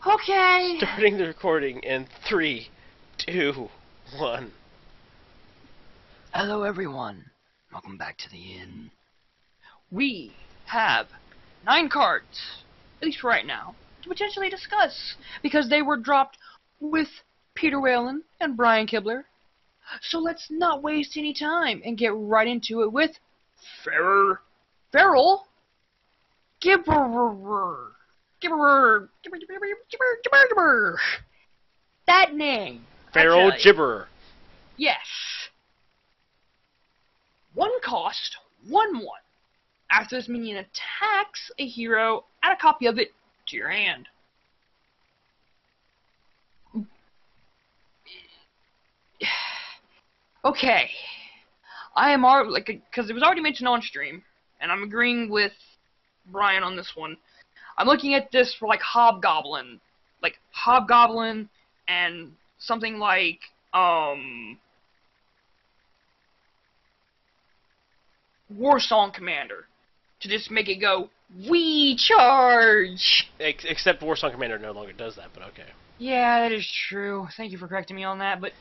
Okay. Starting the recording in 3, 2, 1. Hello, everyone. Welcome back to the inn. We have 9 cards, at least right now, to potentially discuss, because they were dropped with Peter Whalen and Brian Kibler. So let's not waste any time and get right into it with Ferral Gibberer. Gibberer. That name. Ferral Gibberer. Yes. 1 cost, 1/1. After this minion attacks a hero, add a copy of it to your hand. Okay. I am because it was already mentioned on stream, and I'm agreeing with Brian on this one. I'm looking at this for Hobgoblin and something like Warsong Commander to just make it go, we charge. Except Warsong Commander no longer does that, but okay. Yeah, that is true. Thank you for correcting me on that, but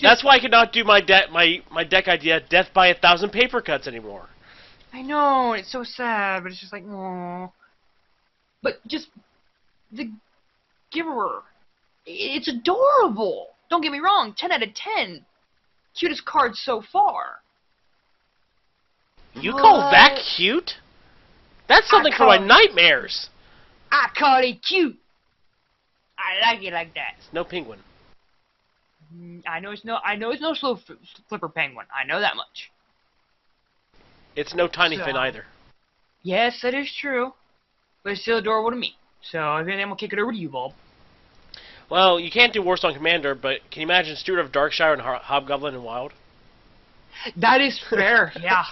that's why I could not do my deck idea, Death by 1,000 Paper Cuts anymore. I know, it's so sad, but it's just like, aww. But just the Gibberer, it's adorable. Don't get me wrong, 10 out of 10. Cutest card so far. You call that cute? That's something for my nightmares. I call it cute. I like it like that. It's no penguin. I know it's no slow flipper penguin. I know that much. It's no tiny fin either. Yes, that is true. But it's still adorable to me. So I think I'm gonna kick it over to you, Bob. Well, you can't do Warsong Commander, but can you imagine Steward of Darkshire and Hobgoblin in Wild? That is fair, yeah.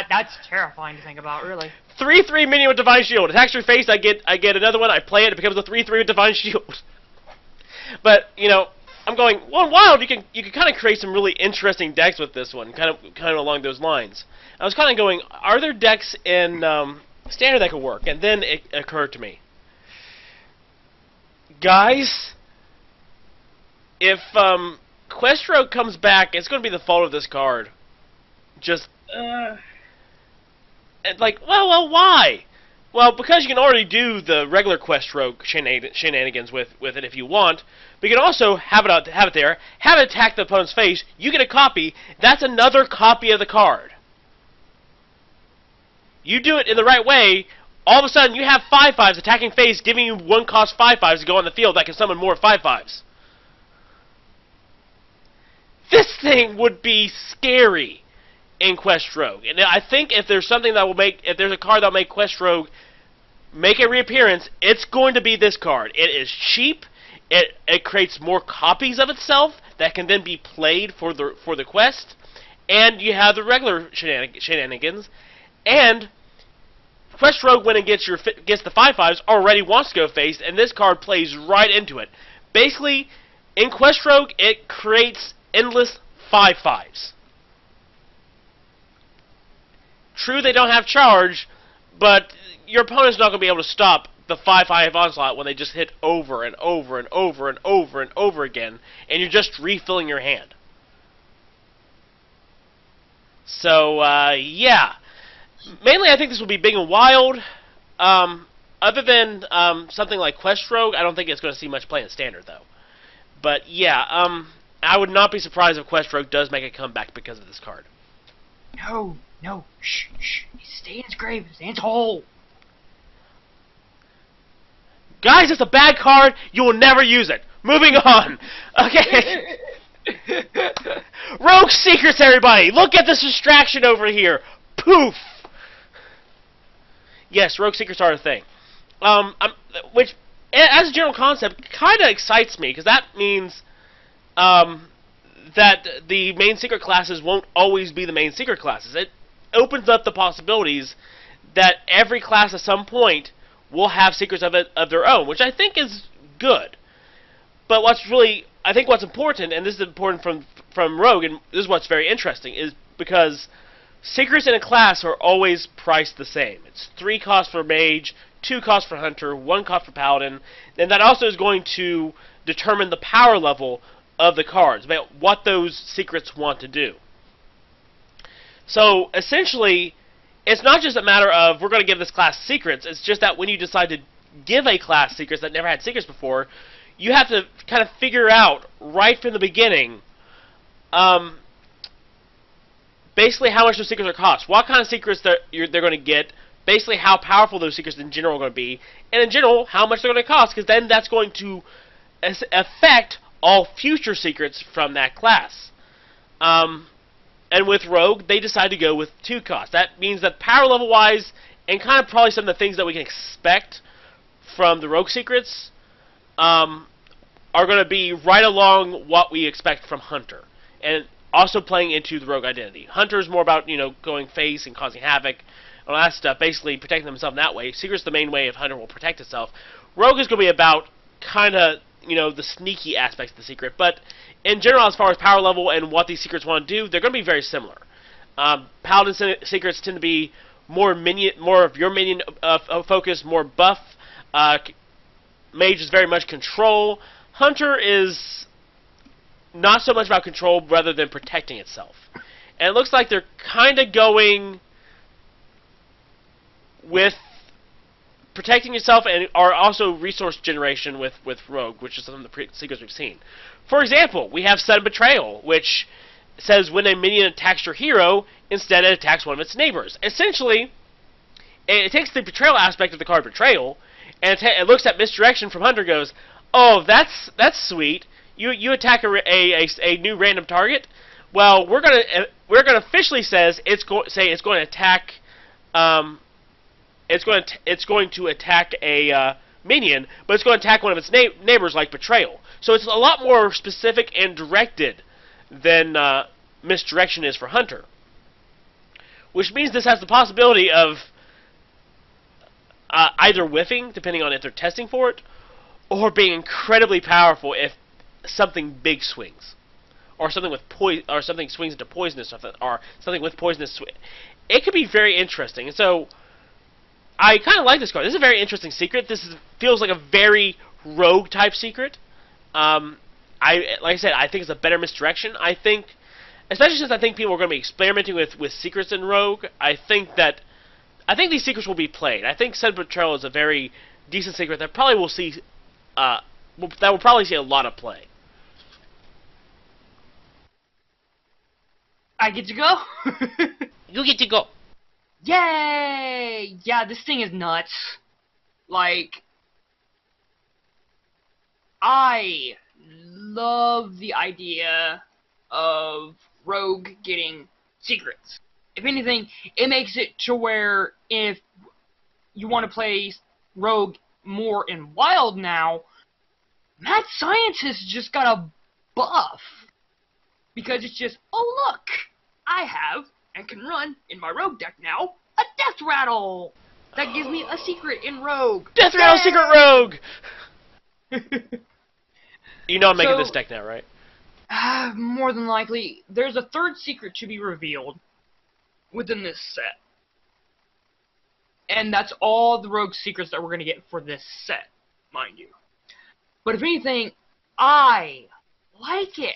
That's terrifying to think about, really. 3/3 minion with Divine Shield. Attacks your face, I get another one, I play it, it becomes a 3/3 with Divine Shield. But, you know, I'm going, well, Wild, you can kind of create some really interesting decks with this one, kind of along those lines. I was kind of going, are there decks in Standard that could work? And then it occurred to me, guys, if Quest Rogue comes back, it's going to be the fault of this card. Just, well, why? Well, because you can already do the regular Quest Rogue shenanigans with it if you want, but you can also have it there, have it attack the opponent's face, you get a copy, that's another copy of the card. You do it in the right way, all of a sudden you have 5/5s attacking face, giving you 1 cost 5/5s to go on the field that can summon more 5/5s. This thing would be scary in Quest Rogue. And I think if there's something that will if there's a card that will make Quest Rogue make a reappearance, it's going to be this card. It is cheap. It creates more copies of itself that can then be played for the quest. And you have the regular shenanigans. And Quest Rogue, when it gets the 5/5s, already wants to go face, and this card plays right into it. Basically, in Quest Rogue, it creates endless 5/5s. True, they don't have charge, but your opponent's not going to be able to stop the 5/5 onslaught when they just hit over and over and over and over and over again, and you're just refilling your hand. So, yeah. Mainly, I think this will be big and wild. Other than something like Quest Rogue, I don't think it's going to see much play in Standard, though. But, yeah, I would not be surprised if Quest Rogue does make a comeback because of this card. No, shh. Stay in his grave, stay in his hole. Guys, it's a bad card. You will never use it. Moving on. Okay. Rogue Secrets, everybody. Look at this distraction over here. Poof. Yes, Rogue Secrets are a thing. Which, as a general concept, kind of excites me, because that means that the main secret classes won't always be the main secret classes. It opens up the possibilities that every class at some point will have secrets of their own, which I think is good. But I think what's important, and this is important from Rogue, and this is what's very interesting, is because secrets in a class are always priced the same. It's 3 cost for Mage, 2 costs for Hunter, 1 cost for Paladin, and that also is going to determine the power level of the cards, about what those secrets want to do. So, essentially, it's not just a matter of, we're going to give this class secrets, it's just that when you decide to give a class secrets that never had secrets before, you have to kind of figure out, right from the beginning, basically how much those secrets are cost, what kind of secrets they're going to get, basically how powerful those secrets in general are going to be, and in general, how much they're going to cost, because then that's going to affect all future secrets from that class. And with Rogue, they decide to go with 2 costs. That means that power level wise, and kind of probably some of the things that we can expect from the Rogue secrets, are going to be right along what we expect from Hunter. And also playing into the Rogue identity. Hunter is more about, going face and causing havoc, and all that stuff, basically protecting himself in that way. Secret's the main way if Hunter will protect itself. Rogue is going to be about kind of, the sneaky aspects of the secret, but in general, as far as power level and what these secrets want to do, they're going to be very similar. Paladin secrets tend to be more of your minion focus, more buff. Mage is very much control. Hunter is not so much about control rather than protecting itself. And it looks like they're kind of going with protecting yourself and are also resource generation with Rogue, which is some of the secrets we've seen. For example, we have Sudden Betrayal, which says when a minion attacks your hero, instead it attacks one of its neighbors. Essentially, it takes the betrayal aspect of the card Betrayal, and it looks at misdirection from Hunter, goes, oh, that's sweet. You attack a new random target. Well, we're gonna officially say it's going to attack. It's going to attack a minion, but it's going to attack one of its neighbors, like Betrayal. So it's a lot more specific and directed than misdirection is for Hunter. Which means this has the possibility of either whiffing, depending on if they're testing for it, or being incredibly powerful if something big swings, or something with or something swings into poisonous stuff, or something with poisonous. It could be very interesting, and so I kind of like this card. This is a very interesting secret. Feels like a very Rogue type secret. Like I said, I think it's a better misdirection. I think, especially since I think people are going to be experimenting with secrets in Rogue, I think these secrets will be played. I think Sudden Betrayal is a very decent secret that probably will see that will probably see a lot of play. I get to go? You get to go. Yay! Yeah, this thing is nuts. Like, I love the idea of Rogue getting secrets. If anything, it makes it to where if you want to play Rogue more in Wild now, Mad Scientist just got a buff. Because it's just, oh look, I have and can run in my Rogue deck now a Death Rattle. That gives me a secret in Rogue. Death Rattle Secret Rogue! You know I'm making this deck now, right? More than likely. There's a third secret to be revealed within this set. And that's all the Rogue secrets that we're going to get for this set, mind you. But if anything, I like it.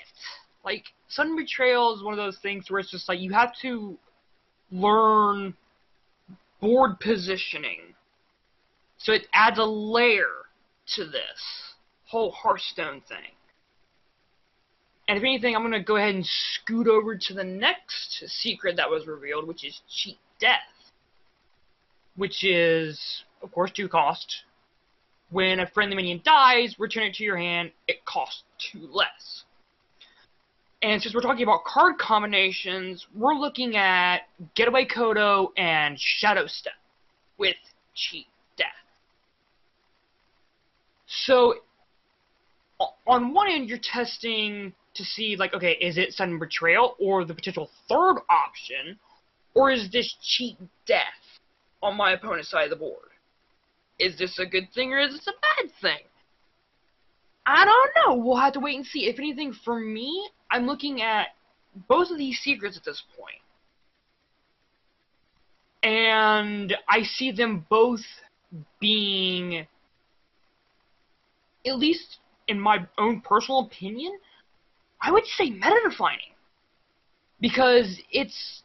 Like, Sudden Betrayal is one of those things where it's just like, you have to learn board positioning. So it adds a layer to this whole Hearthstone thing. And if anything, I'm going to go ahead and scoot over to the next secret that was revealed, which is Cheat Death. Which is, of course, 2 cost. When a friendly minion dies, return it to your hand, it costs 2 less. And since we're talking about card combinations, we're looking at Getaway Kodo and Shadow Step with Cheat Death. So, on one end, you're testing to see, like, okay, is it Sudden Betrayal or the potential third option, or is this Cheat Death on my opponent's side of the board? Is this a good thing or is this a bad thing? I don't know. We'll have to wait and see. If anything, for me, I'm looking at both of these secrets at this point. And I see them both being, at least in my own personal opinion, I would say meta-defining. Because it's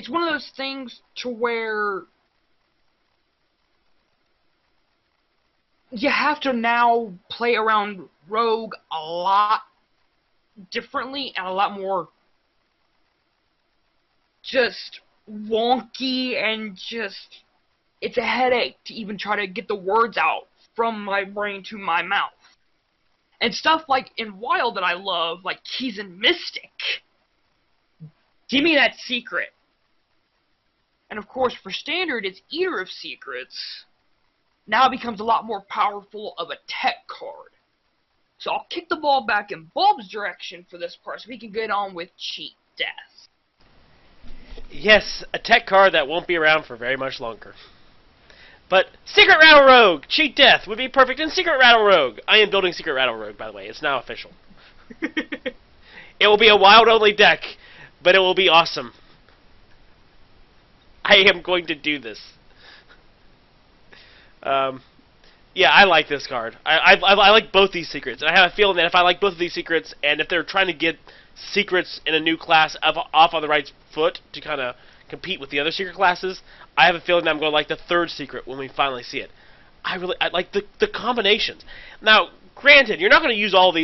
one of those things to where you have to now play around Rogue a lot differently and a lot more just wonky, and just, it's a headache to even try to get the words out from my brain to my mouth. And stuff like in Wild that I love, like Keys and Mystic. Give me that secret. And of course, for Standard, it's Eater of Secrets. Now becomes a lot more powerful of a tech card. So I'll kick the ball back in Bob's direction for this part, so we can get on with Cheat Death. Yes, a tech card that won't be around for very much longer. But Secret Rattle Rogue, Cheat Death would be perfect in Secret Rattle Rogue. I am building Secret Rattle Rogue, by the way. It's now official. It will be a wild-only deck, but it will be awesome. I am going to do this. Yeah, I like this card. I like both these secrets, and I have a feeling that if I like both of these secrets, and if they're trying to get secrets in a new class off on the right foot to kind of compete with the other secret classes, I have a feeling that I'm going to like the third secret when we finally see it. I like the combinations. Now, granted, you're not going to use all of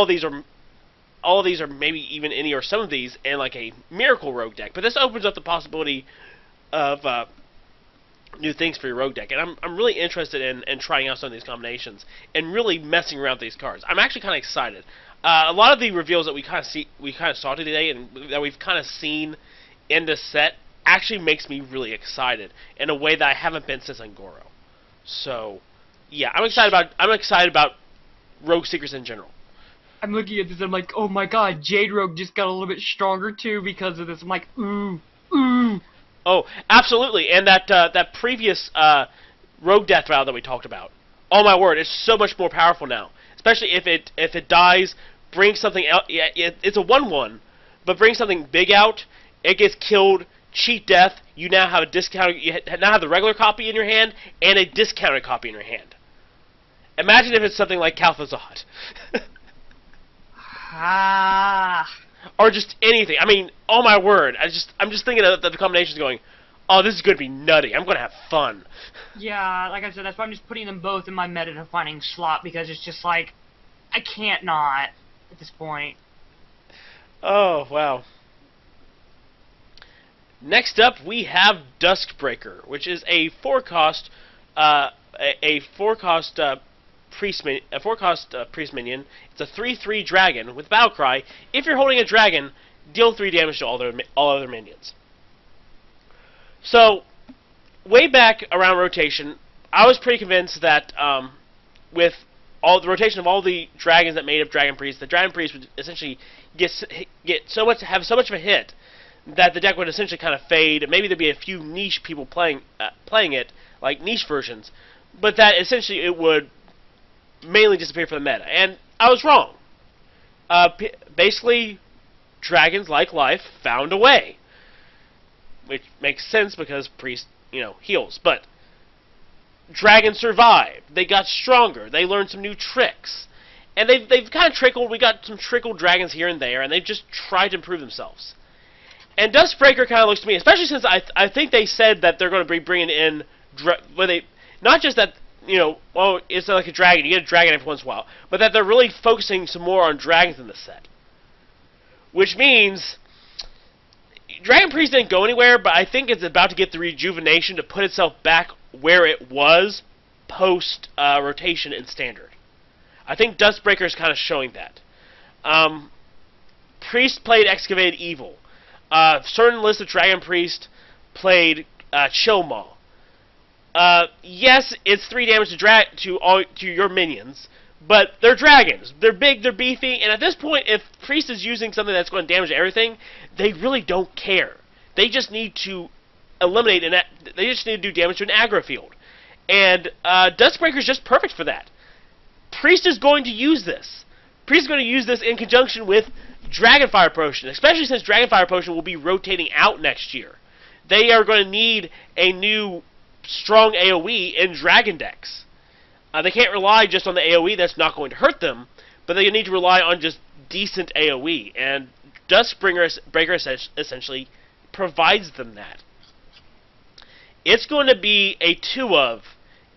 these or maybe even any or some of these in like a Miracle Rogue deck, but this opens up the possibility of new things for your Rogue deck, and I'm really interested in trying out some of these combinations and really messing around with these cards. I'm actually kind of excited. A lot of the reveals that we kind of saw today, and that we've kind of seen in this set, actually makes me really excited in a way that I haven't been since Angoro. So, yeah, I'm excited about Rogue Secrets in general. I'm looking at this and I'm like, oh my god, Jade Rogue just got a little bit stronger too because of this. I'm like, ooh, ooh. Oh, absolutely, and that previous Rogue Death Rattle that we talked about. Oh my word, it's so much more powerful now. Especially if it dies, brings something out. Yeah, it's a 1/1, but brings something big out. It gets killed. Cheat Death. You now have a discounted. You now have the regular copy in your hand and a discounted copy in your hand. Imagine if it's something like Kalthazad. Or just anything. I mean, oh my word. I'm just thinking of the combinations going, oh, this is going to be nutty. I'm going to have fun. Yeah, like I said, that's why I'm just putting them both in my meta-defining slot, because it's just like, I can't not at this point. Oh, wow. Next up, we have Duskbreaker, which is a 4-cost priest minion. It's a 3/3 dragon with Battlecry. If you're holding a dragon, deal 3 damage to all other minions. So, way back around rotation, I was pretty convinced that with all the rotation of all the dragons that made up Dragon Priest, the Dragon Priest would essentially have so much of a hit that the deck would essentially kind of fade. Maybe there'd be a few niche people playing it, like niche versions, but that essentially it would mainly disappear from the meta. And I was wrong. Basically, dragons, like life, found a way. Which makes sense because Priest, heals. But dragons survived. They got stronger. They learned some new tricks. And they've kind of trickled. We got some trickled dragons here and there, and they've just tried to improve themselves. And Duskbreaker kind of looks to me, especially since I think they said that they're going to be bringing in, not just that, it's like a dragon, you get a dragon every once in a while, but that they're really focusing some more on dragons in the set. Which means Dragon Priest didn't go anywhere, but I think it's about to get the rejuvenation to put itself back where it was post rotation in Standard. I think Duskbreaker is kind of showing that. Priest played Excavated Evil. Certain lists of Dragon Priest played Chill Maw. Yes, it's 3 damage to your minions, but they're dragons. They're big, they're beefy, and at this point, if Priest is using something that's going to damage everything, they really don't care. They just need to eliminate they just need to do damage to an aggro field. And Duskbreaker is just perfect for that. Priest is going to use this. Priest is going to use this in conjunction with Dragonfire Potion, especially since Dragonfire Potion will be rotating out next year. They are going to need a new strong AoE in Dragon decks. They can't rely just on the AoE. That's not going to hurt them, but they need to rely on just decent AoE, and Duskbreaker essentially provides them that. It's going to be a 2-of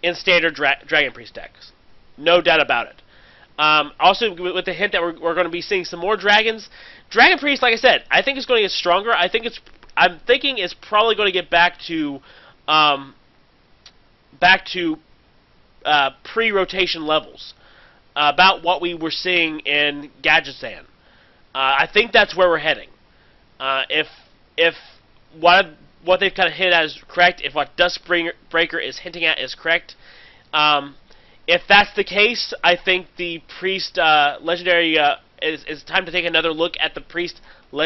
in standard Dragon Priest decks. No doubt about it. Also, with the hint that we're going to be seeing some more dragons. Dragon Priest, like I said, I think it's going to get stronger. I'm thinking it's probably going to get back to pre-rotation levels, about what we were seeing in Gadgetzan. I think that's where we're heading. If what they've kind of hinted at is correct, if what Duskbreaker is hinting at is correct, if that's the case, I think the Priest Legendary is time to take another look at the Priest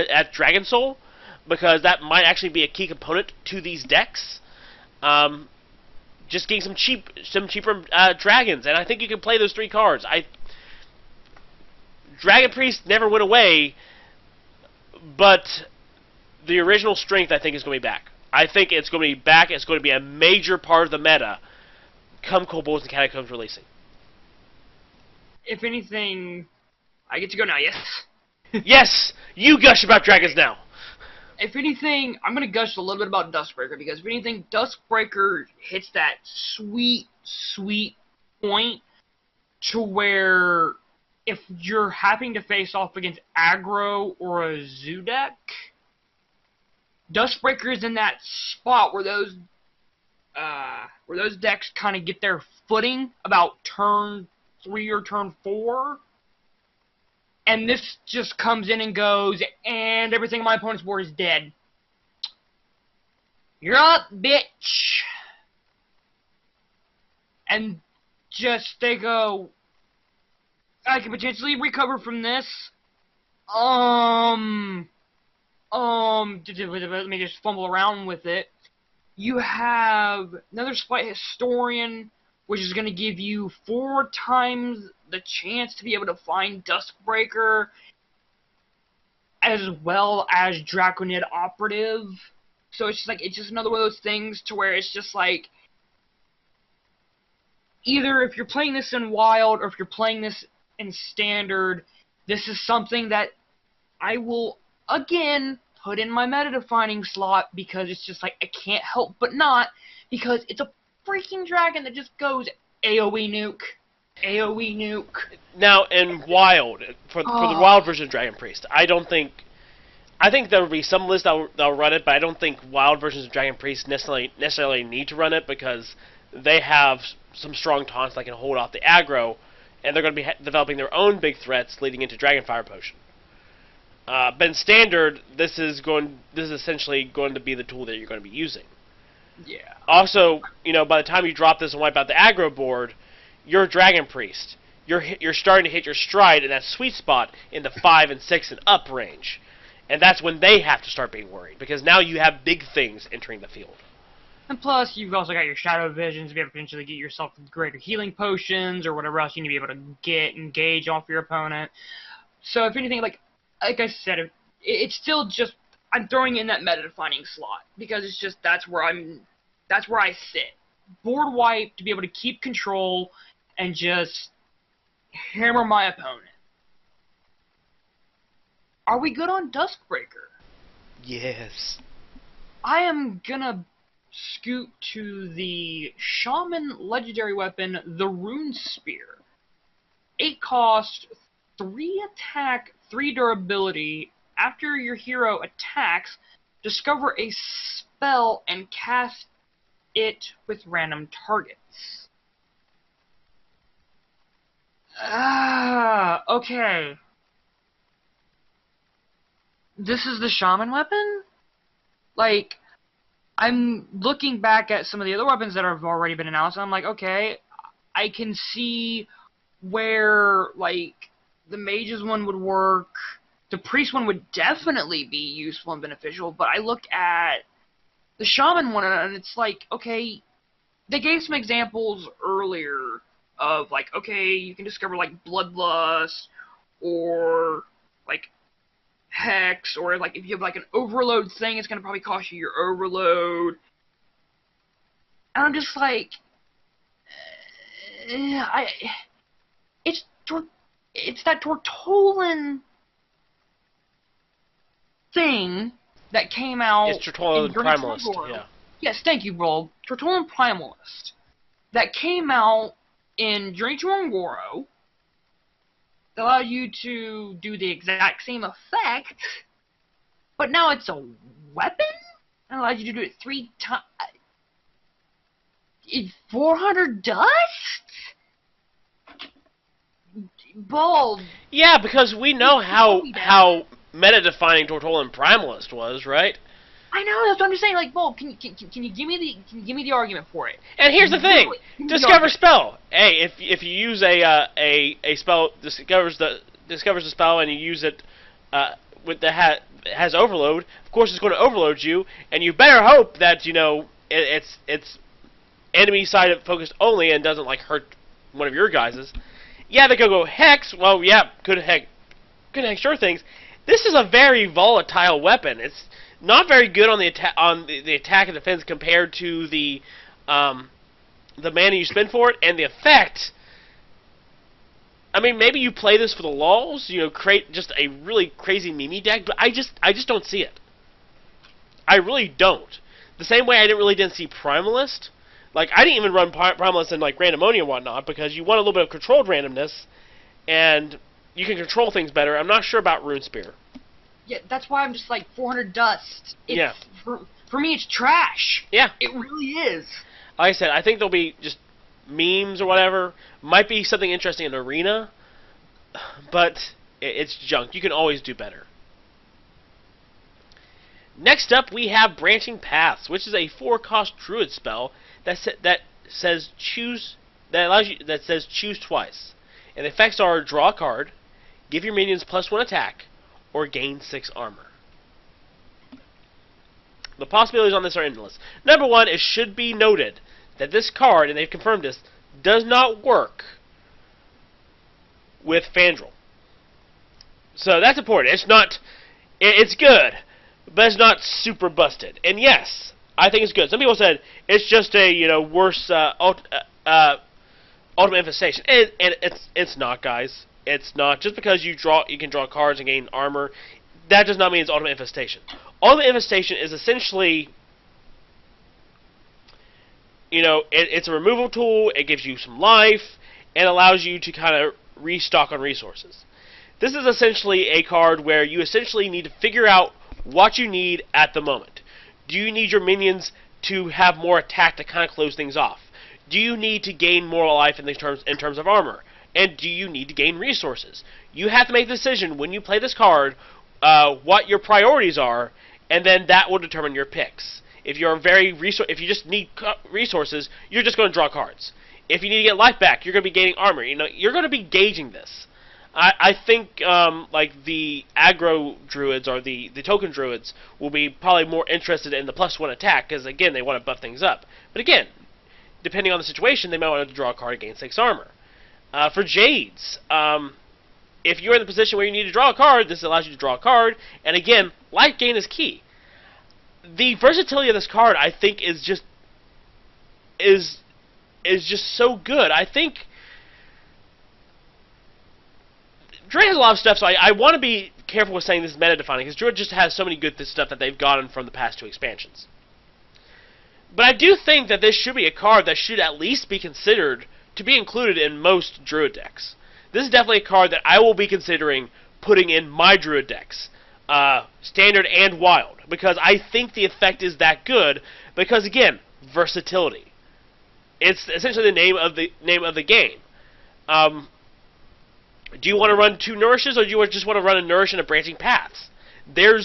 at Dragon Soul, because that might actually be a key component to these decks. Just getting some cheaper dragons, and I think you can play those 3 cards. Dragon Priest never went away, but the original strength, I think, is going to be back. I think it's going to be back. It's going to be a major part of the meta come Kobolds and Catacombs releasing. If anything, I get to go now, yes? Yes! You gush about dragons now! If anything, I'm going to gush a little bit about Duskbreaker, because if anything, Duskbreaker hits that sweet, sweet point to where if you're having to face off against aggro or a zoo deck, Duskbreaker is in that spot where those decks kind of get their footing about turn 3 or turn 4. And this just comes in and goes, and everything on my opponent's board is dead. You're up, bitch! And just, they go, I can potentially recover from this. Let me just fumble around with it. You have another Spite Historian, which is going to give you 4 times the chance to be able to find Duskbreaker, as well as Draconid Operative. So it's just like, it's just another one of those things to where it's just like, either if you're playing this in Wild or if you're playing this in Standard, this is something that I will, again, put in my meta-defining slot, because it's just like, I can't help but not, because it's a freaking dragon that just goes AoE nuke. AoE nuke. Now, in Wild, for the Wild version of Dragon Priest, I think there will be some lists that'll run it, but I don't think Wild versions of Dragon Priest necessarily need to run it, because they have some strong taunts that can hold off the aggro, and they're going to be developing their own big threats leading into Dragonfire Potion. But in Standard, this is essentially going to be the tool that you're going to be using. Yeah. Also, by the time you drop this and wipe out the aggro board, you're a Dragon Priest. You're starting to hit your stride in that sweet spot in the 5 and 6 and up range. And that's when they have to start being worried, because now you have big things entering the field. And plus, you've also got your Shadow Visions to be able to potentially get yourself greater healing potions or whatever else you need to be able to engage off your opponent. So if anything, like I said, it's still just, I'm throwing in that meta-defining slot, because it's just, that's where I sit. Board wipe to be able to keep control and just hammer my opponent. Are we good on Duskbreaker? Yes. I am gonna scoot to the Shaman legendary weapon, the Runespear. 8 cost, 3 attack, 3 durability. After your hero attacks, discover a spell and cast it with random targets. Okay. This is the Shaman weapon? Like, I'm looking back at some of the other weapons that have already been announced, and I'm like, okay, I can see where, like, the Mage's one would work. The Priest one would definitely be useful and beneficial, but I look at the Shaman one, and it's like, okay, they gave some examples earlier of, like, okay, you can discover, like, Bloodlust, or, like, Hex, or, like, if you have, like, an Overload thing, it's going to probably cost you your Overload. And I'm just like, it's that Tortolan thing that came out. It's Tortolan Primalist, yeah. Yes, thank you, Rob. Tortolan Primalist that came out in Journey to Ungoro. That allowed you to do the exact same effect, but now it's a weapon. It allows you to do it 3 times. 400 dust? Bald. Yeah, because we know how meta-defining Tortolan Primalist was, right? I know, that's what I'm just saying. Like, Bald, can you give me the argument for it? And here's the thing: discover spell. Hey, if you use a spell discovers the spell and you use it with the has overload, of course it's going to overload you, and you better hope that it's enemy side focused only and doesn't like hurt one of your guys's. Yeah, they could go hex. Well, yeah, could hex sure things. This is a very volatile weapon. It's not very good on the attack and defense compared to the mana you spend for it, and the effect. I mean, maybe you play this for the lulz, create just a really crazy Mimi deck, but I just don't see it. I really don't. The same way I didn't see Primalist. Like, I didn't even run Primalist in like Randomonia and whatnot because you want a little bit of controlled randomness, and you can control things better. I'm not sure about Runespear. Yeah, that's why I'm just like 400 dust. Yeah. For me, it's trash. Yeah. It really is. Like I said, I think there'll be just memes or whatever. Might be something interesting in Arena, but it's junk. You can always do better. Next up, we have Branching Paths, which is a 4-cost Druid spell that says choose twice. And the effects are draw a card, give your minions +1 attack, or gain 6 armor. The possibilities on this are endless. Number one, it should be noted that this card, and they've confirmed this, does not work with Fandral. So that's important. It's good, but it's not super busted. And yes, I think it's good. Some people said it's just a worse Ultimate Infestation. And it's not, guys. It's not. Just because you can draw cards and gain armor, that does not mean it's Ultimate Infestation. Ultimate Infestation is essentially, it's a removal tool. It gives you some life and allows you to kind of restock on resources. This is essentially a card where you essentially need to figure out what you need at the moment. Do you need your minions to have more attack to kind of close things off? Do you need to gain more life in terms of armor? And do you need to gain resources? You have to make the decision when you play this card what your priorities are, and then that will determine your picks. If you just need resources, you're just going to draw cards. If you need to get life back, you're going to be gaining armor. You're going to be gauging this. I think like the aggro druids or the token druids will be probably more interested in the +1 attack because again they want to buff things up. But again, depending on the situation, they might want to draw a card and gain 6 armor. For Jades, if you're in the position where you need to draw a card, this allows you to draw a card. And again, life gain is key. The versatility of this card, I think, is just so good. I think Druid has a lot of stuff, so I want to be careful with saying this is meta-defining, because Druid just has so many good stuff that they've gotten from the past 2 expansions. But I do think that this should be a card that should at least be considered to be included in most Druid decks. This is definitely a card that I will be considering putting in my Druid decks, Standard and Wild, because I think the effect is that good, because again, versatility. It's essentially the name of the game. Do you want to run 2 Nourishes, or do you just want to run a Nourish and a Branching Paths? There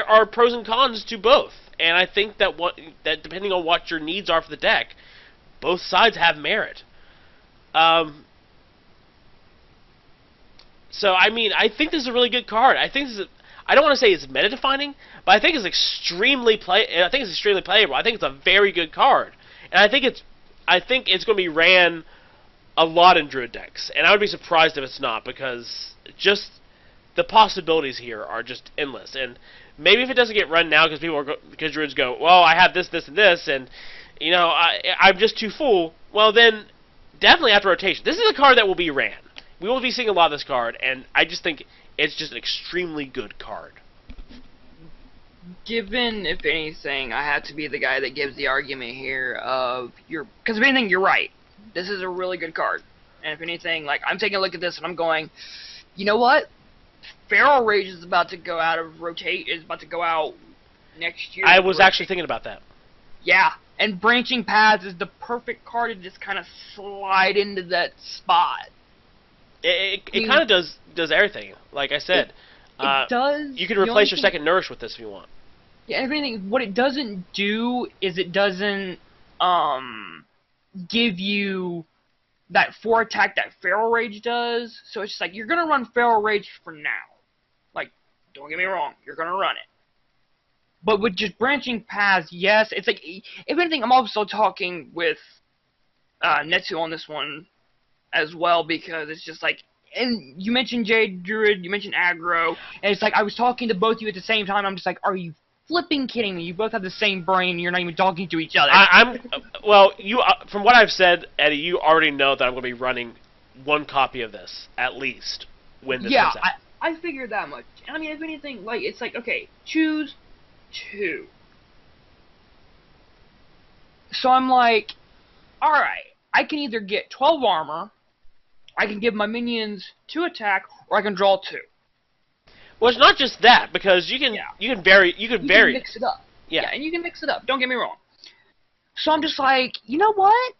are pros and cons to both, and I think that depending on what your needs are for the deck, both sides have merit. So I mean, I think this is a really good card. I think I don't want to say it's meta-defining, but I think it's extremely playable. I think it's a very good card, and I think it's going to be ran a lot in Druid decks, and I would be surprised if it's not, because just the possibilities here are just endless. And maybe if it doesn't get run now because Druids go, well, I have this, this, and this, and You know, I'm just too full. Well, then, definitely after rotation. This is a card that will be ran. We will be seeing a lot of this card, and I just think it's just an extremely good card. Given, if anything, I have to be the guy that gives the argument here of because if anything, you're right. This is a really good card, and if anything, like I'm taking a look at this and I'm going, you know what? Feral Rage is about to go out of rotate. Is about to go out next year. I was actually thinking about that. Yeah, and Branching Paths is the perfect card to just kind of slide into that spot. It kind of does everything. Like I said, it does. You can replace your second Nourish with this if you want. Yeah, if anything, what it doesn't do is it doesn't give you that 4 attack that Feral Rage does. So it's just like you're gonna run Feral Rage for now. Like, don't get me wrong, you're gonna run it. But with just Branching Paths, yes, it's like if anything, I'm also talking with Netsu on this one as well, because it's just like, and you mentioned Jade Druid, you mentioned aggro, and it's like I was talking to both of you at the same time. I'm just like, are you flipping kidding me? You both have the same brain. You're not even talking to each other. Well, you from what I've said, Eddie, you already know that I'm going to be running 1 copy of this at least when this comes out. Yeah, I figured that much. I mean, if anything, like it's like okay, choose 2. So I'm like, all right, I can either get 12 armor, I can give my minions 2 attack, or I can draw 2. Well, it's not just that, because you can vary. You can mix it up. Yeah, and you can mix it up. Don't get me wrong. So I'm just like, you know what?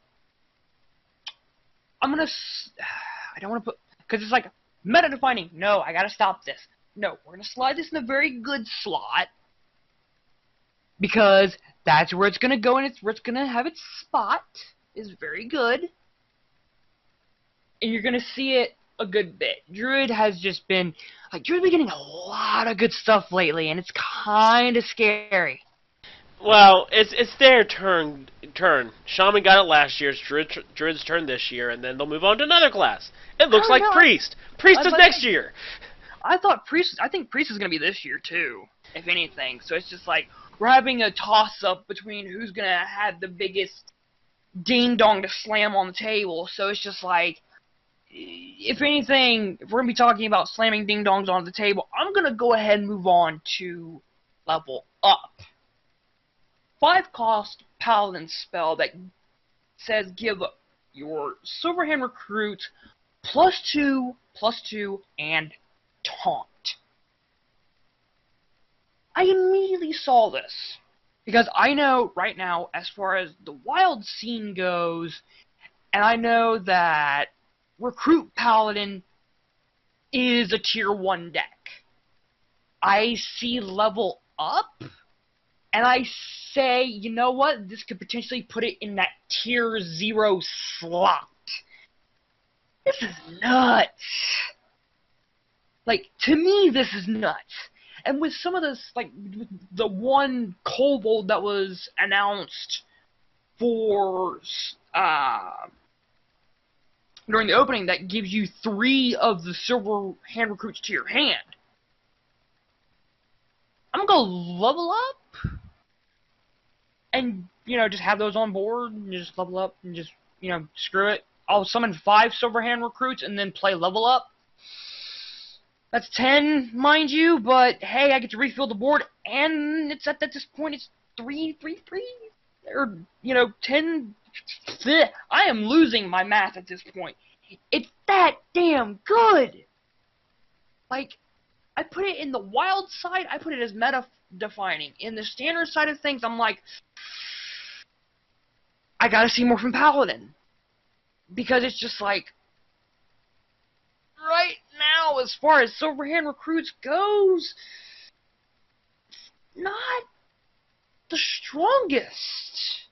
I don't want to put, because it's like meta defining. No, I gotta stop this. No, we're gonna slide this in a very good slot because that's where it's gonna go and it's where it's gonna have its spot. Is very good, and you're gonna see it a good bit. Druid has just been like Druid's been getting a lot of good stuff lately, and it's kind of scary. Well, it's their turn. Shaman got it last year. It's Druid's turn this year, and then they'll move on to another class. It looks like Priest. Priest is next year. I think Priest is gonna be this year too, if anything. So it's just like we're having a toss-up between who's gonna have the biggest ding-dong to slam on the table. So it's just like, if anything, if we're going to be talking about slamming ding-dongs on the table, I'm going to go ahead and move on to level up. 5-cost Paladin spell that says give your Silverhand recruit +2, +2, and taunt. I immediately saw this, because I know right now, as far as the wild scene goes, and I know that Recruit Paladin is a tier 1 deck. I see level up, and I say, you know what, this could potentially put it in that tier 0 slot. This is nuts. Like, to me, this is nuts. And with some of this, like, the one Kobold that was announced for, during the opening that gives you 3 of the Silver Hand Recruits to your hand. I'm going to level up and, you know, just have those on board and just level up and just, you know, screw it. I'll summon 5 Silver Hand Recruits and then play level up. That's 10, mind you, but hey, I get to refill the board, and it's at this point, it's 3, or, you know, 10. I am losing my math at this point. It's that damn good. Like, I put it in the wild side, I put it as meta-defining. In the standard side of things, I'm like, I gotta see more from Paladin. Because it's just like, right now, as far as Silverhand Recruits goes, it's not the strongest.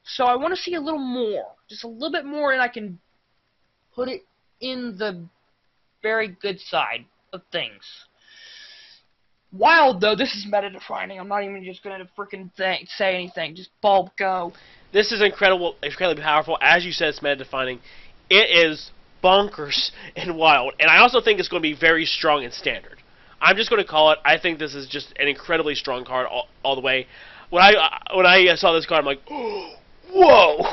So I want to see a little more. Just a little bit more, and I can put it in the very good side of things. Wild, though, this is meta-defining. I'm not even just going to freaking say anything. Just bulb go. This is incredibly powerful. As you said, it's meta-defining. It is bonkers and wild. And I also think it's going to be very strong in standard. I'm just going to call it. I think this is just an incredibly strong card all the way. When I saw this card, I'm like, oh, whoa!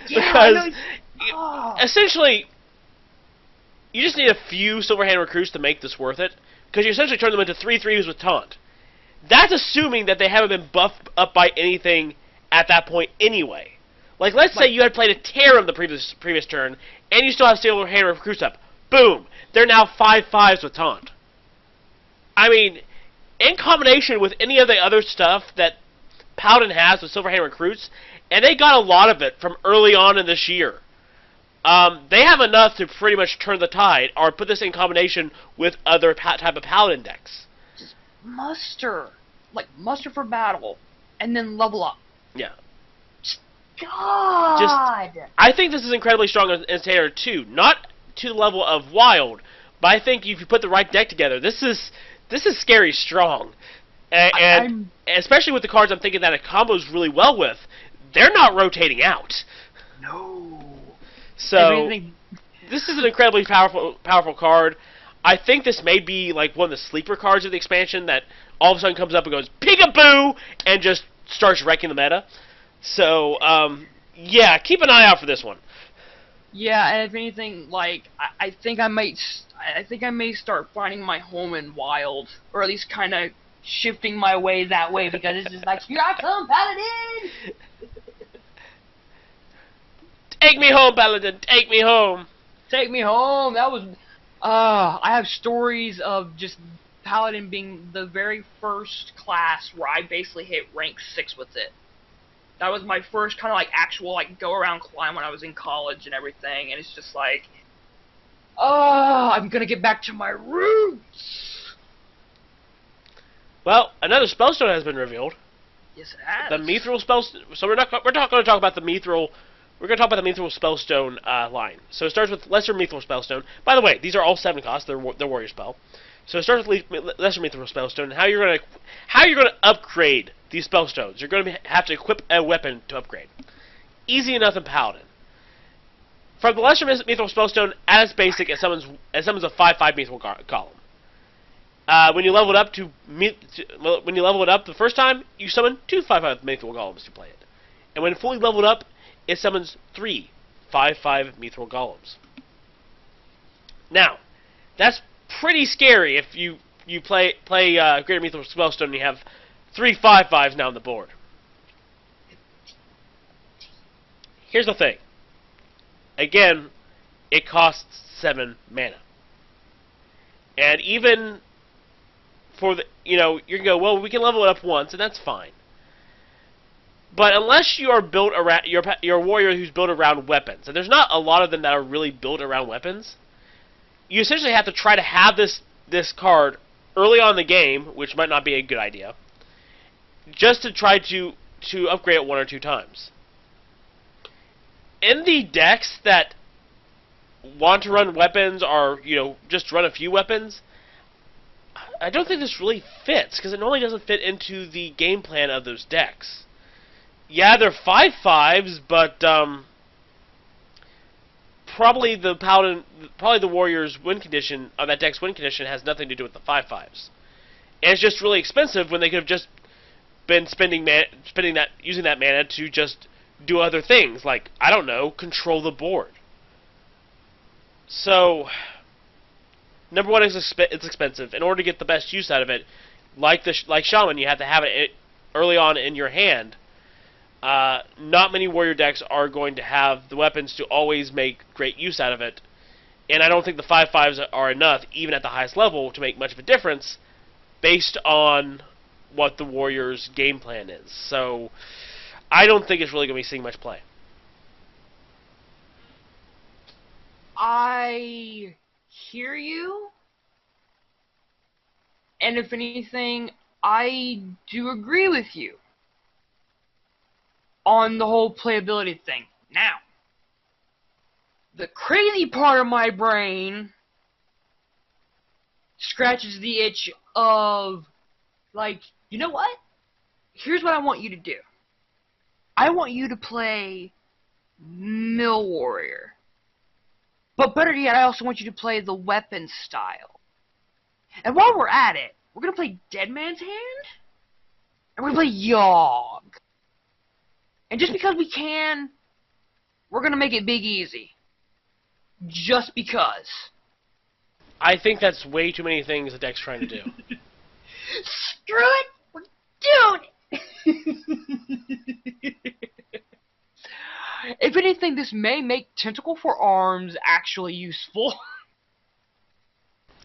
Yeah, I know. Because essentially, you just need a few Silverhand recruits to make this worth it. Because you essentially turn them into 3/3s with taunt. That's assuming that they haven't been buffed up by anything at that point anyway. Like, let's say you had played a Tarim the previous turn, and you still have Silverhand recruits up. Boom! They're now 5/5s with taunt. I mean, in combination with any of the other stuff that Paladin has with Silverhand recruits, and they got a lot of it from early on in this year. They have enough to pretty much turn the tide, or put this in combination with other type of Paladin decks. Just muster. Like, muster for battle, and then level up. Yeah. God! I think this is incredibly strong in Standard too. Not to the level of Wild, but I think if you put the right deck together, this is scary strong. And especially with the cards I'm thinking that it combos really well with, they're not rotating out. No. So this is an incredibly powerful card. I think this may be like one of the sleeper cards of the expansion that all of a sudden comes up and goes peekaboo and just starts wrecking the meta. So yeah, keep an eye out for this one. Yeah, and if anything, like I think I may start finding my home in Wild, or at least kind of shifting my way that way, because it's just like, here I come, Paladin! Take me home, Paladin! Take me home! Take me home! That was... I have stories of just Paladin being the very first class where I basically hit rank 6 with it. That was my first kind of like actual like go-around climb when I was in college and everything, and it's just like... I'm gonna get back to my roots! Well, another spellstone has been revealed. Yes, it has. The Mithril Spellstone. So we're not going to talk about the Mithril. We're going to talk about the Mithril Spellstone line. So it starts with Lesser Mithril Spellstone. By the way, these are all 7 costs. They're warrior spell. So it starts with Lesser Mithril Spellstone. And how you're going to upgrade these spellstones? You're going to have to equip a weapon to upgrade. Easy enough in Paladin. From the Lesser Mithril Spellstone, at its basic, it summons a 5/5 Mithril column. When you level it up the first time, you summon 2 5/5 Mithril Golems to play it. And when fully leveled up, it summons 3 5/5 Mithril Golems. Now, that's pretty scary if you play Greater Mithril Spellstone and you have 3 5/5s now on the board. Here's the thing. Again, it costs 7 mana. And even for the, you can go, well, we can level it up once, and that's fine. But unless you are built around your warrior who's built around weapons, and there's not a lot of them that are really built around weapons, you essentially have to try to have this card early on in the game, which might not be a good idea, just to try to upgrade it 1 or 2 times. In the decks that want to run weapons, or just run a few weapons, I don't think this really fits, because it normally doesn't fit into the game plan of those decks. Yeah, they're 5/5s, but probably the warrior's win condition, or that deck's win condition, has nothing to do with the 5/5s. And it's just really expensive when they could have just been using that mana to just do other things, like, I don't know, control the board. So, number one, it's expensive. In order to get the best use out of it, like Shaman, you have to have it early on in your hand. Not many warrior decks are going to have the weapons to always make great use out of it, and I don't think the 5/5s are enough, even at the highest level, to make much of a difference, based on what the warrior's game plan is. So, I don't think it's really going to be seeing much play. I hear you, and if anything, I do agree with you on the whole playability thing. Now, the crazy part of my brain scratches the itch of, like, you know what? Here's what I want you to do. I want you to play Mill Warrior. But better yet, I also want you to play the weapon style. And while we're at it, we're going to play Dead Man's Hand, and we're going to play Yogg. And just because we can, we're going to make it big easy. Just because. I think that's way too many things the deck's trying to do. Screw it! We're doing it! If anything, this may make Tentacle for Arms actually useful.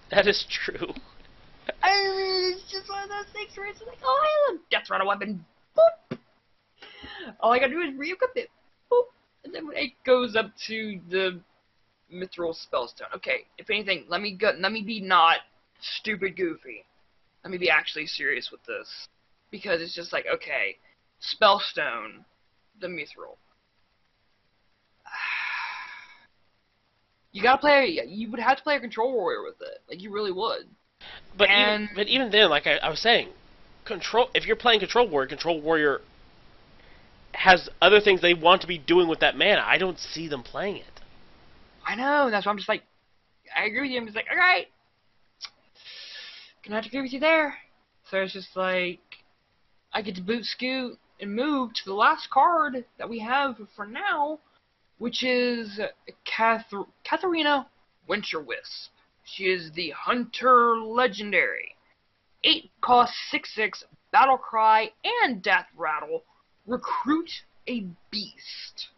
That is true. I mean, it's just one of those things where it's like, oh, I have a Death Rattle weapon. Boop! All I gotta do is re-equip it. Boop! And then it goes up to the Mithril Spellstone. Okay, if anything, let me be not stupid goofy. Let me be actually serious with this. Because it's just like, okay, Spellstone, the Mithril. You would have to play a Control Warrior with it. Like, you really would. But even then, like I was saying, if you're playing Control Warrior has other things they want to be doing with that mana. I don't see them playing it. I know, that's why I'm just like, I agree with you. I'm just like, alright, gonna have to agree with you there. So it's just like, I get to boot scoot and move to the last card that we have for now, which is Kathrena Winterwisp. She is the Hunter Legendary. 8 cost, 6/6, Battle Cry, and Death Rattle. Recruit a Beast.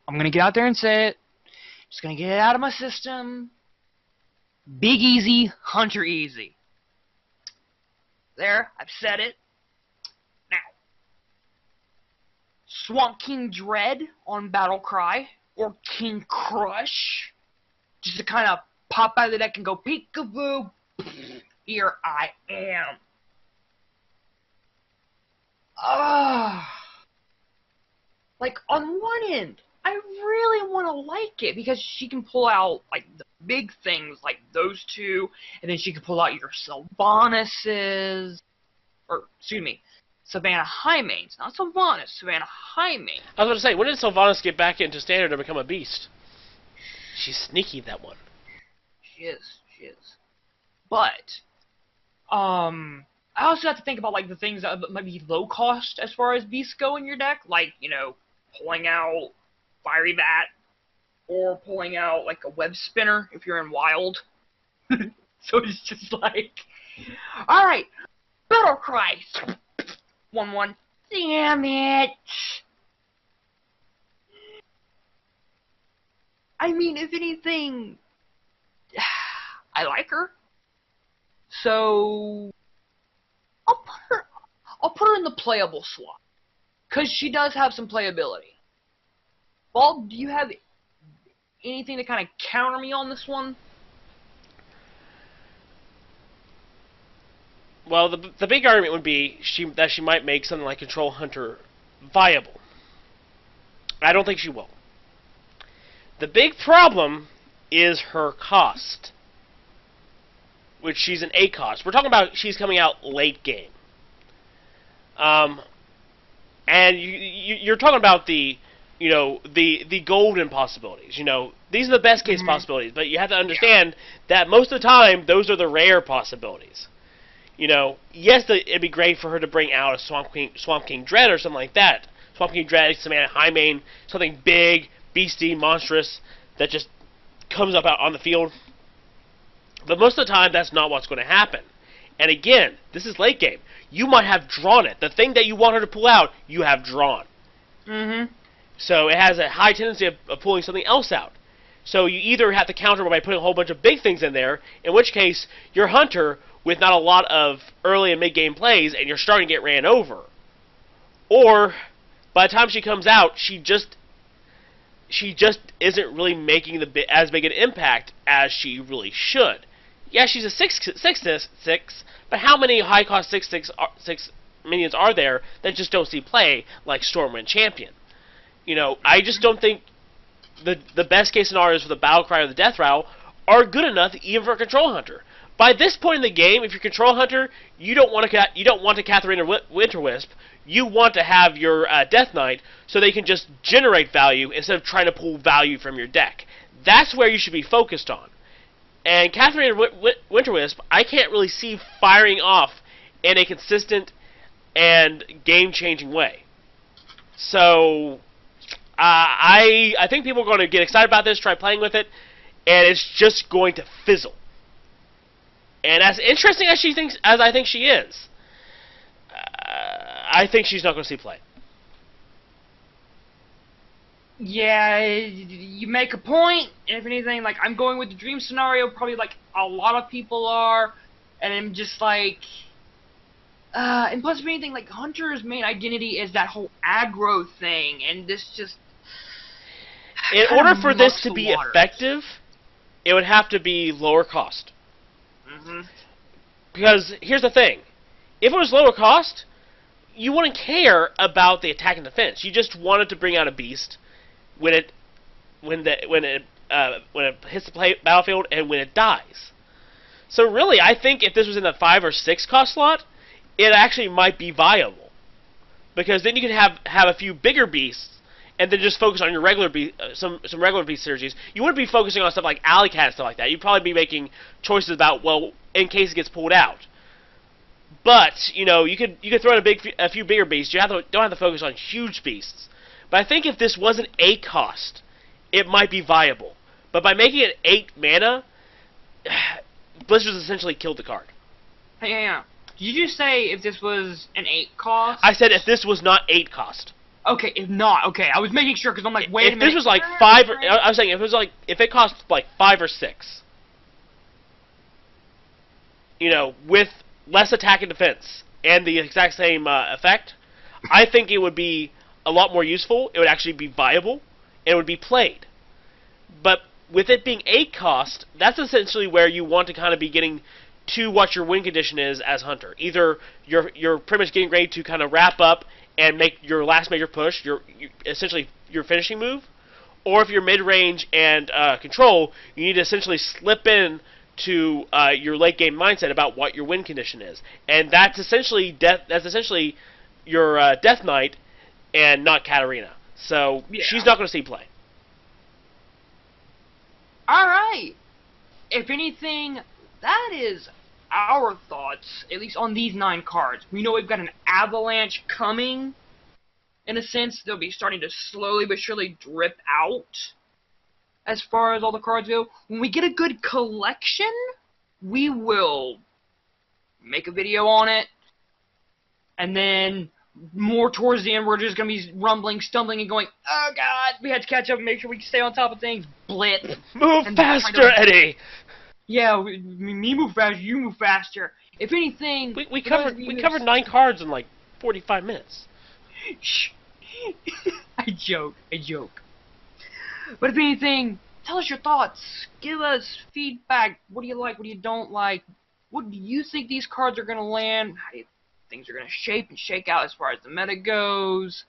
I'm gonna get out there and say it. Just gonna get it out of my system. Big easy, Hunter easy. There, I've said it. Now, Swamp King Dread on Battle Cry, or King Crush, just to kind of pop out of the deck and go peekaboo. Here I am. Like, on one end, I really want to like it because she can pull out, like, the big things like those two, and then she can pull out your Sylvanuses, or, excuse me, Savannah Highmanes, not Sylvanus, Savannah Highmane. I was going to say, when did Sylvanus get back into Standard and become a beast? She's sneaky, that one. She is. But, I also have to think about, like, the things that might be low cost as far as beasts go in your deck, like, you know, pulling out Fiery Bat, or pulling out, like, a Web Spinner if you're in Wild. So it's just like, alright, Battle Cry, 1/1, damn it! I mean, if anything, I like her. So I'll put her in the playable slot. Because she does have some playability. Bald, do you have anything to kind of counter me on this one? Well, the big argument would be that she might make something like Control Hunter viable. I don't think she will. The big problem is her cost, which she's an 8 cost. We're talking about she's coming out late game. And you're talking about the golden possibilities. You know, these are the best case possibilities, but you have to understand that most of the time those are the rare possibilities. You know, yes, it'd be great for her to bring out a Swamp King Dread or something like that. Swamp King Dread, Savannah Highmane, something big, beastie, monstrous that just comes up out on the field. But most of the time, that's not what's going to happen. And again, this is late game. You might have drawn it. The thing that you want her to pull out, you have drawn. So it has a high tendency of pulling something else out. So you either have to counter by putting a whole bunch of big things in there, in which case your Hunter with not a lot of early and mid-game plays, and you're starting to get ran over. Or by the time she comes out, she just isn't really making as big an impact as she really should. Yeah, she's a 6/6, but how many high-cost 6/6 minions are there that just don't see play, like Stormwind Champion? You know, I just don't think the best-case scenarios for the Battle Cry or the Death Rattle are good enough even for a Control Hunter. By this point in the game, if you're Control Hunter, you don't want to Kathrena Winterwisp. You want to have your Death Knight so they can just generate value instead of trying to pull value from your deck. That's where you should be focused on. And Kathrena Winterwisp, I can't really see firing off in a consistent and game-changing way. So I think people are going to get excited about this, try playing with it, and it's just going to fizzle. And as interesting as I think she is, I think she's not going to see play. Yeah, you make a point. If anything, like, I'm going with the dream scenario, probably like a lot of people are, and I'm just like, and plus, if anything, like, Hunter's main identity is that whole aggro thing, and this just. In order for this to be effective, it would have to be lower cost. Mm-hmm. Because here's the thing: if it was lower cost, you wouldn't care about the attack and defense. You just wanted to bring out a beast when it hits the battlefield and when it dies. So really, I think if this was in the 5 or 6 cost slot, it actually might be viable, because then you can have a few bigger beasts and then just focus on your regular some regular beast synergies. You wouldn't be focusing on stuff like Alley Cat and stuff like that. You'd probably be making choices about, well, in case it gets pulled out. But you know, you could throw in a few bigger beasts. You don't have to focus on huge beasts. But I think if this wasn't 8 cost, it might be viable. But by making it 8 mana, Blizzard's essentially killed the card. Hey, did you say if this was an 8 cost? I said if this was not 8 cost. Okay, if not, okay. I was making sure because I'm like, wait a minute. If this was like 5, I was saying if it cost like 5 or 6, you know, with less attack and defense and the exact same effect, I think it would be a lot more useful. It would actually be viable, and it would be played. But with it being 8 cost, that's essentially where you want to kind of be getting to what your win condition is as Hunter. Either you're pretty much getting ready to kind of wrap up and make your last major push, essentially your finishing move, or if you're mid-range and control, you need to essentially slip in to your late game mindset about what your win condition is, and that's essentially your Death Knight and not Kathrena. So yeah. She's not going to see play. All right. If anything, that is our thoughts, at least on these 9 cards. We know we've got an avalanche coming. In a sense, they'll be starting to slowly but surely drip out as far as all the cards go. When we get a good collection, we will make a video on it. And then more towards the end, we're just going to be rumbling, stumbling, and going, oh god, we had to catch up and make sure we can stay on top of things. Blip. Move faster, Eddie! Yeah, me move faster, you move faster. If anything... We covered 9 cards in like 45 minutes. Shh. I joke. But if anything, tell us your thoughts. Give us feedback. What do you like? What do you don't like? What do you think these cards are going to land? How do you think things are going to shape and shake out as far as the meta goes?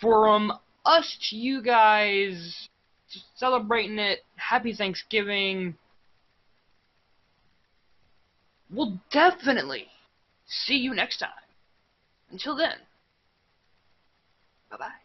From us to you guys, just celebrating it. Happy Thanksgiving. We'll definitely see you next time. Until then, bye-bye.